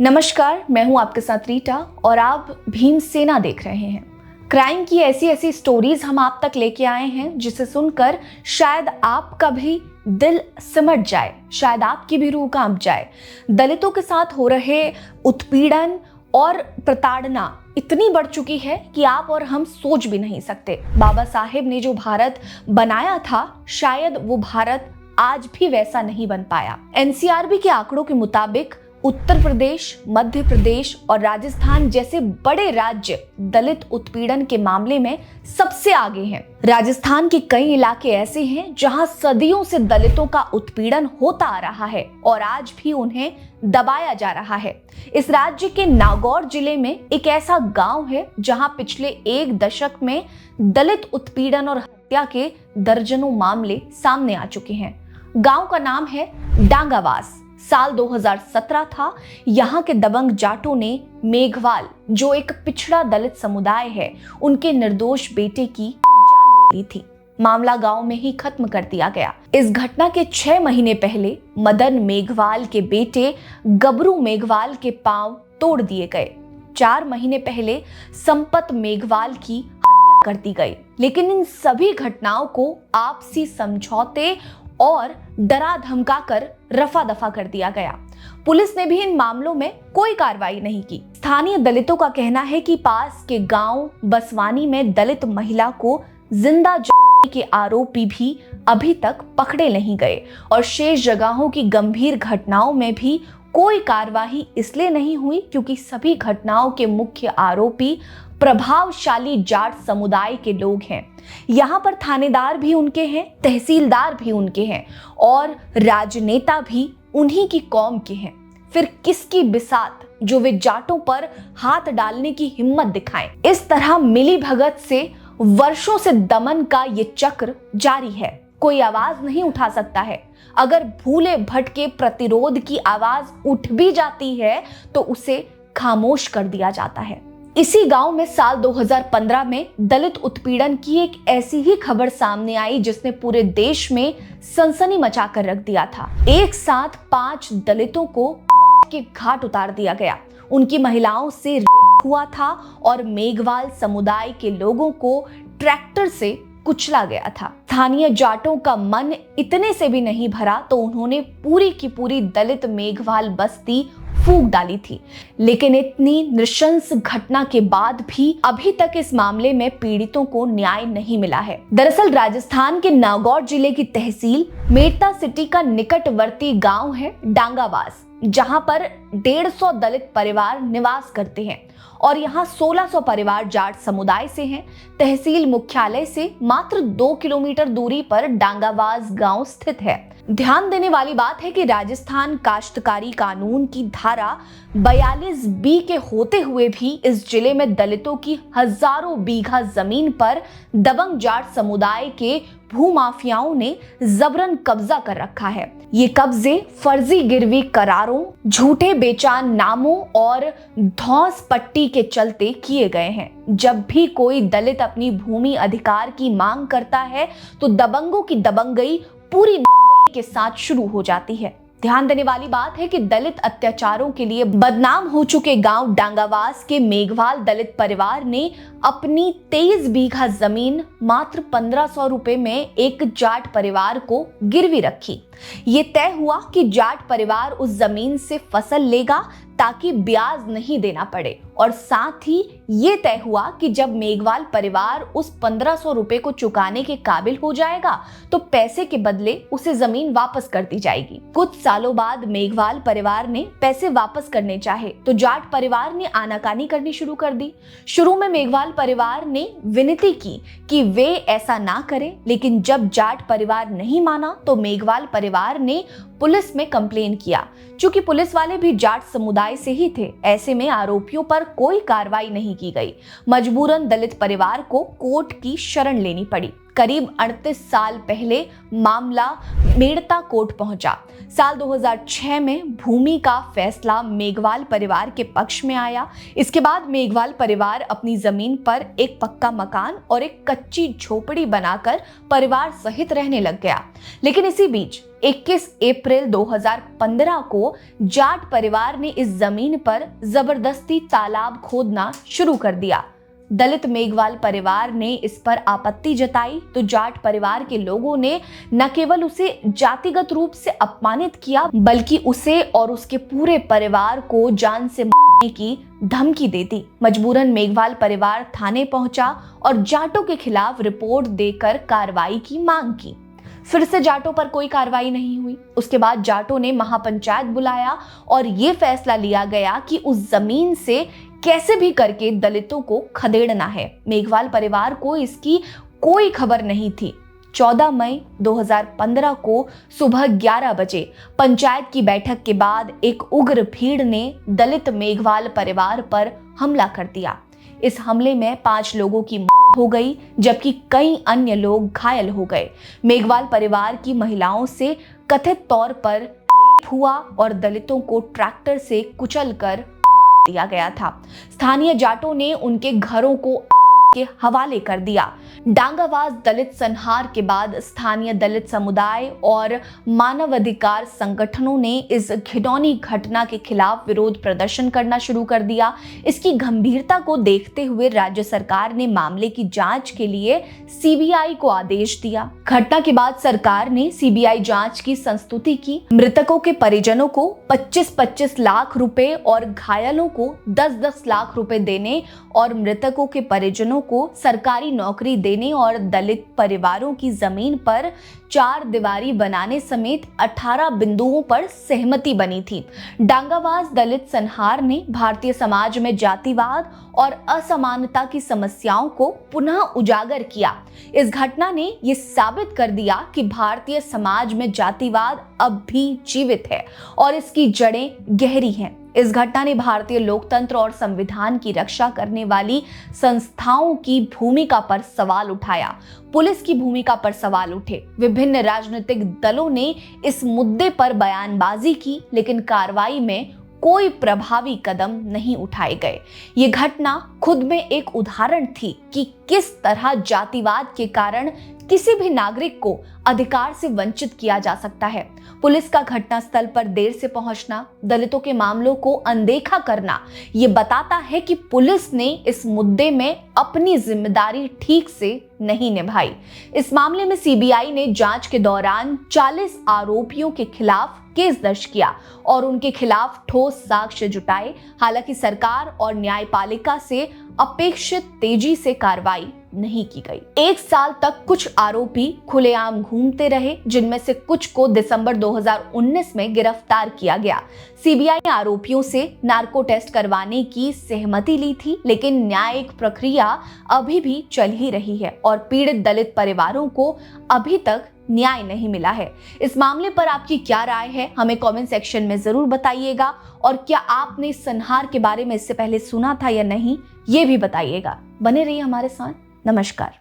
नमस्कार, मैं हूं आपके साथ रीटा और आप भीमसेना देख रहे हैं। क्राइम की ऐसी ऐसी स्टोरीज हम आप तक लेके आए हैं जिसे सुनकर शायद आपका भी दिल सिमट जाए, शायद आपकी भी रूह कांप जाए। दलितों के साथ हो रहे उत्पीड़न और प्रताड़ना इतनी बढ़ चुकी है कि आप और हम सोच भी नहीं सकते। बाबा साहेब ने जो भारत बनाया था, शायद वो भारत आज भी वैसा नहीं बन पाया। एनसीआरबी के आंकड़ों के मुताबिक उत्तर प्रदेश, मध्य प्रदेश और राजस्थान जैसे बड़े राज्य दलित उत्पीड़न के मामले में सबसे आगे हैं। राजस्थान के कई इलाके ऐसे हैं जहां सदियों से दलितों का उत्पीड़न होता आ रहा है और आज भी उन्हें दबाया जा रहा है। इस राज्य के नागौर जिले में एक ऐसा गांव है जहां पिछले एक दशक में दलित उत्पीड़न और हत्या के दर्जनों मामले सामने आ चुके हैं। गांव का नाम है डांगावास। साल 2017 था। यहाँ के दबंग जाटों ने मेघवाल, जो एक पिछड़ा दलित समुदाय है, उनके निर्दोष बेटे की जान ले ली थी। मामला गांव में ही खत्म कर दिया गया। इस घटना के 6 महीने पहले मदन मेघवाल के बेटे गबरू मेघवाल के पांव तोड़ दिए गए। 4 महीने पहले संपत मेघवाल की हत्या कर दी गई। लेकिन इन सभी घटनाओं को आपसी समझौते और डरा धमका कर रफा दफा कर दिया गया। पुलिस ने भी इन मामलों में कोई कार्रवाई नहीं की। स्थानीय दलितों का कहना है कि पास के गांव बसवानी में दलित महिला को जिंदा जलाने के आरोपी भी अभी तक पकड़े नहीं गए और शेष जगहों की गंभीर घटनाओं में भी कोई कार्रवाई इसलिए नहीं हुई क्योंकि सभी घटनाओं के मुख्य आरोपी प्रभावशाली जाट समुदाय के लोग हैं। यहाँ पर थानेदार भी उनके हैं, तहसीलदार भी उनके हैं और राजनेता भी उन्हीं की कौम के हैं। फिर किसकी बिसात जो वे जाटों पर हाथ डालने की हिम्मत दिखाएं। इस तरह मिली भगत से वर्षों से दमन का ये चक्र जारी है। कोई आवाज नहीं उठा सकता है। अगर भूले भटके प्रतिरोध की आवाज उठ भी जाती है तो उसे खामोश कर दिया जाता है। इसी गांव में साल 2015 में दलित उत्पीड़न की एक ऐसी ही खबर सामने आई जिसने पूरे देश में सनसनी मचाकर रख दिया था। एक साथ 5 दलितों को मौत के घाट उतार दिया गया। उनकी महिलाओं से रेप हुआ था और मेघवाल समुदाय के लोगों को ट्रैक्टर से कुचला गया था। स्थानीय जाटों का मन इतने से भी नहीं भरा तो उन्होंने पूरी की पूरी दलित मेघवाल बस्ती फूंक डाली थी। लेकिन इतनी नृशंस घटना के बाद भी अभी तक इस मामले में पीड़ितों को न्याय नहीं मिला है। दरअसल राजस्थान के नागौर जिले की तहसील मेड़ता सिटी का निकटवर्ती गांव है डांगावास, जहां पर 150 दलित परिवार निवास करते हैं और यहाँ 1600 परिवार जाट समुदाय से हैं। तहसील मुख्यालय से मात्र 2 किलोमीटर दूरी पर डांगावास गांव स्थित है। ध्यान देने वाली बात है कि राजस्थान काश्तकारी कानून की धारा 42B के होते हुए भी इस जिले में दलितों की हजारों बीघा जमीन पर दबंग जाट समुदाय के भूमाफियाओं ने जबरन कब्जा कर रखा है। ये कब्जे फर्जी गिरवी करारों, झूठे बेचान नामों और धौंस पट्टी के चलते किए गए हैं। जब भी कोई दलित अपनी भूमि अधिकार की मांग करता है तो दबंगों की दबंगई पूरी नंगई के साथ शुरू हो जाती है। ध्यान देने वाली बात है कि दलित अत्याचारों के लिए बदनाम हो चुके गांव डांगावास के मेघवाल दलित परिवार ने अपनी 23 बीघा जमीन मात्र 1500 रुपए में एक जाट परिवार को गिरवी रखी। ये तय हुआ कि जाट परिवार उस जमीन से फसल लेगा ताकि ब्याज नहीं देना पड़े और साथ ही ये तय हुआ कि जब मेघवाल परिवार उस 1500 रुपए को चुकाने के काबिल हो जाएगा तो पैसे के बदले उसे जमीन वापस कर दी जाएगी। कुछ सालों बाद मेघवाल परिवार ने पैसे वापस करने चाहे तो जाट परिवार ने आनाकानी करनी शुरू कर दी। शुरू में मेघवाल परिवार ने विनती की कि वे ऐसा ना करें, लेकिन जब जाट परिवार नहीं माना तो मेघवाल परिवार ने पुलिस में कंप्लेन किया। चूंकि पुलिस वाले भी जाट समुदाय से ही थे, ऐसे में आरोपियों पर कोई कार्रवाई नहीं की गई। मजबूरन दलित परिवार को कोर्ट की शरण लेनी पड़ी। करीब 38 साल पहले मामला मेड़ता कोर्ट पहुंचा। साल 2006 में भूमि का फैसला मेघवाल परिवार के पक्ष में आया। इसके बाद मेघवाल परिवार अपनी जमीन पर एक पक्का मकान और एक कच्ची झोपड़ी बनाकर परिवार सहित रहने लग गया। लेकिन इसी बीच 21 अप्रैल 2015 को जाट परिवार ने इस जमीन पर जबरदस्ती तालाब खोदना शुरू कर दिया। दलित मेघवाल परिवार ने इस पर आपत्ति जताई तो जाट परिवार के लोगों ने न केवल उसे जातिगत रूप से अपमानित किया, बल्कि उसे और उसके पूरे परिवार को जान से मारने की धमकी दे दी। मजबूरन मेघवाल परिवार थाने पहुंचा और जाटों के खिलाफ रिपोर्ट देकर कार्रवाई की मांग की। फिर से जाटों पर कोई कार्रवाई नहीं हुई। उसके बाद जाटों ने महापंचायत बुलाया और ये फैसला लिया गया कि उस जमीन से कैसे भी करके दलितों को खदेड़ना है। मेघवाल परिवार को इसकी कोई खबर नहीं थी। 14 मई 2015 को सुबह 11 बजे पंचायत की बैठक के बाद एक उग्र भीड़ ने दलित मेघवाल परिवार पर हमला कर दिया। इस हमले में 5 लोगों की मौत हो गई, जबकि कई अन्य लोग घायल हो गए। मेघवाल परिवार की महिलाओं से कथित तौर पर रेप हुआ और दलितों को ट्रैक्टर से कुचलकर दिया गया था। स्थानीय जाटों ने उनके घरों को के हवाले कर दिया। डांगावाज दलित संहार के बाद स्थानीय दलित समुदाय और मानवाधिकार संगठनों ने इस घिनौनी घटना के खिलाफ विरोध प्रदर्शन करना शुरू कर दिया। इसकी गंभीरता को देखते हुए राज्य सरकार ने मामले की जांच के लिए सीबीआई को आदेश दिया। घटना के बाद सरकार ने सीबीआई जांच की संस्तुति की। मृतकों के परिजनों को 25-25 लाख रुपए और घायलों को 10-10 लाख रुपए देने और मृतकों के परिजनों को सरकारी नौकरी देने और दलित परिवारों की जमीन पर 4 दीवारी बनाने समेत 18 बिंदुओं पर सहमति बनी थी। डांगावाज दलित संहार ने भारतीय समाज में जातिवाद और असमानता की समस्याओं को पुनः उजागर किया। इस घटना ने ये साबित कर दिया कि भारतीय समाज में जातिवाद अब भी जीवित है और इसकी जड़ें गहरी हैं। इस घटना ने भारतीय लोकतंत्र और संविधान की रक्षा करने वाली संस्थाओं की भूमिका पर सवाल उठाया। पुलिस की भूमिका पर सवाल उठे। विभिन्न राजनीतिक दलों ने इस मुद्दे पर बयानबाजी की, लेकिन कार्रवाई में कोई प्रभावी कदम नहीं उठाए गए। ये घटना खुद में एक उदाहरण थी कि किस तरह जातिवाद के कारण किसी भी नागरिक को अधिकार से वंचित किया जा सकता है। पुलिस का घटनास्थल पर देर से पहुंचना, दलितों के मामलों को अनदेखा करना, ये बताता है कि पुलिस ने इस मुद्दे में अपनी जिम्मेदारी ठीक से नहीं निभाई। इस मामले में सीबीआई ने जांच के दौरान 40 आरोपियों के खिलाफ केस दर्ज किया और उनके खिलाफ ठोस साक्ष्य जुटाए। हालांकि सरकार और न्यायपालिका से अपेक्षित तेजी से कार्रवाई नहीं की गई। 1 साल तक कुछ आरोपी खुलेआम घूमते रहे, जिनमें से कुछ को दिसंबर 2019 में गिरफ्तार किया गया। सीबीआई ने आरोपियों से नार्को टेस्ट करवाने की सहमति ली थी, लेकिन न्यायिक प्रक्रिया अभी भी चल ही रही है और पीड़ित दलित परिवारों को अभी तक न्याय नहीं मिला है। इस मामले पर आपकी क्या राय है, हमें कमेंट सेक्शन में जरूर बताइएगा। और क्या आपने संहार के बारे में इससे पहले सुना था या नहीं, ये भी बताइएगा। बने रहिए हमारे साथ। नमस्कार।